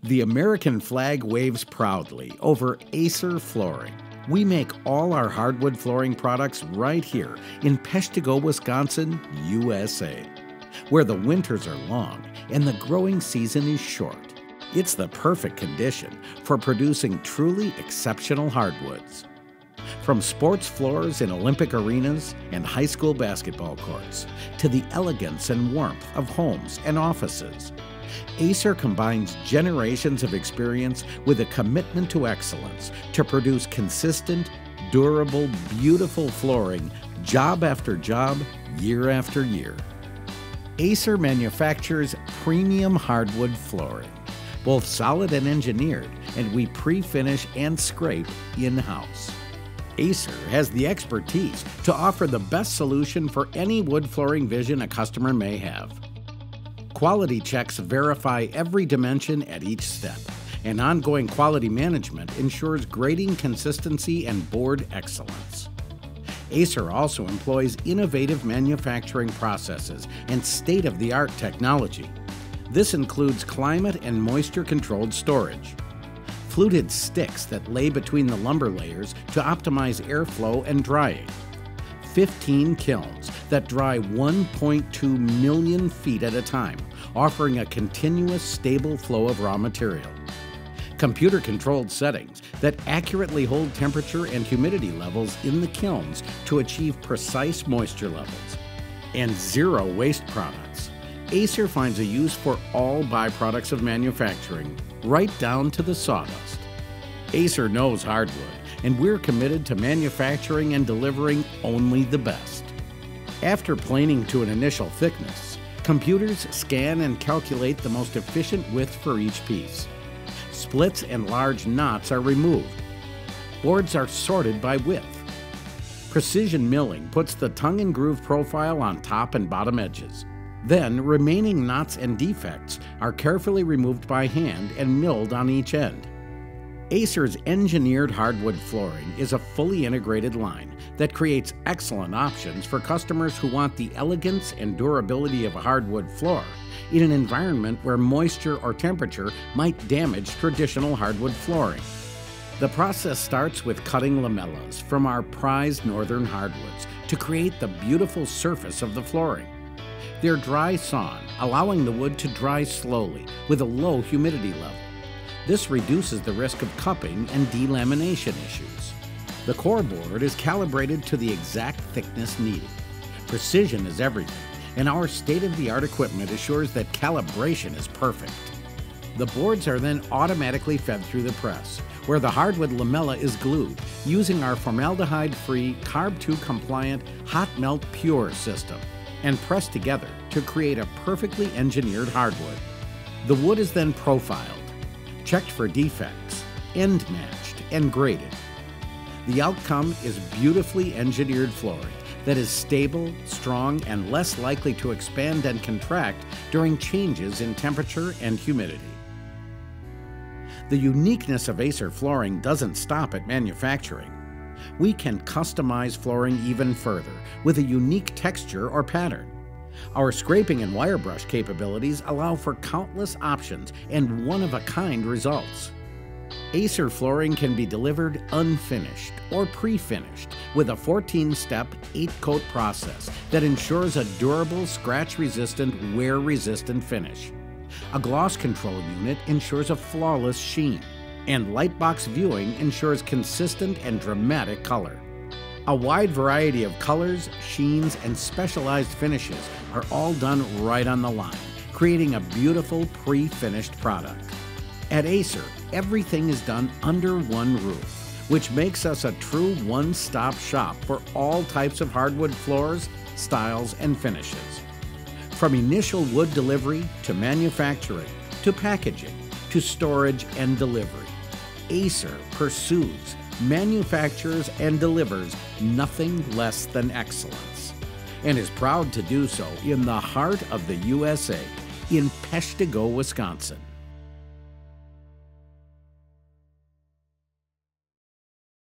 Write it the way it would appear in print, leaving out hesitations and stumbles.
The American flag waves proudly over Aacer flooring. We make all our hardwood flooring products right here in Peshtigo, Wisconsin, USA, where the winters are long and the growing season is short. It's the perfect condition for producing truly exceptional hardwoods. From sports floors in Olympic arenas and high school basketball courts to the elegance and warmth of homes and offices, Aacer combines generations of experience with a commitment to excellence to produce consistent, durable, beautiful flooring job after job, year after year. Aacer manufactures premium hardwood flooring, both solid and engineered, and we pre-finish and scrape in-house. Aacer has the expertise to offer the best solution for any wood flooring vision a customer may have. Quality checks verify every dimension at each step, and ongoing quality management ensures grading consistency and board excellence. Aacer also employs innovative manufacturing processes and state-of-the-art technology. This includes climate and moisture-controlled storage, fluted sticks that lay between the lumber layers to optimize airflow and drying, 15 kilns that dry 1.2 million feet at a time, offering a continuous, stable flow of raw material. Computer-controlled settings that accurately hold temperature and humidity levels in the kilns to achieve precise moisture levels. And zero waste products. Aacer finds a use for all byproducts of manufacturing, right down to the sawdust. Aacer knows hardwood, and we're committed to manufacturing and delivering only the best. After planing to an initial thickness, computers scan and calculate the most efficient width for each piece. Splits and large knots are removed. Boards are sorted by width. Precision milling puts the tongue and groove profile on top and bottom edges. Then, remaining knots and defects are carefully removed by hand and milled on each end. Aacer's engineered hardwood flooring is a fully integrated line that creates excellent options for customers who want the elegance and durability of a hardwood floor in an environment where moisture or temperature might damage traditional hardwood flooring. The process starts with cutting lamellas from our prized northern hardwoods to create the beautiful surface of the flooring. They're dry sawn, allowing the wood to dry slowly with a low humidity level. This reduces the risk of cupping and delamination issues. The core board is calibrated to the exact thickness needed. Precision is everything, and our state-of-the-art equipment assures that calibration is perfect. The boards are then automatically fed through the press, where the hardwood lamella is glued using our formaldehyde-free, Carb 2 compliant hot melt pure system, and pressed together to create a perfectly engineered hardwood. The wood is then profiled, checked for defects, end matched, and graded. The outcome is beautifully engineered flooring that is stable, strong, and less likely to expand and contract during changes in temperature and humidity. The uniqueness of Aacer flooring doesn't stop at manufacturing. We can customize flooring even further with a unique texture or pattern. Our scraping and wire brush capabilities allow for countless options and one-of-a-kind results. Aacer flooring can be delivered unfinished or pre-finished with a 14-step, 8-coat process that ensures a durable, scratch-resistant, wear-resistant finish. A gloss control unit ensures a flawless sheen, and lightbox viewing ensures consistent and dramatic color. A wide variety of colors, sheens, and specialized finishes are all done right on the line, creating a beautiful pre-finished product. At Aacer, everything is done under one roof, which makes us a true one-stop shop for all types of hardwood floors, styles, and finishes. From initial wood delivery to manufacturing, to packaging, to storage and delivery, Aacer pursues, manufactures, and delivers nothing less than excellence, and is proud to do so in the heart of the USA, in Peshtigo, Wisconsin.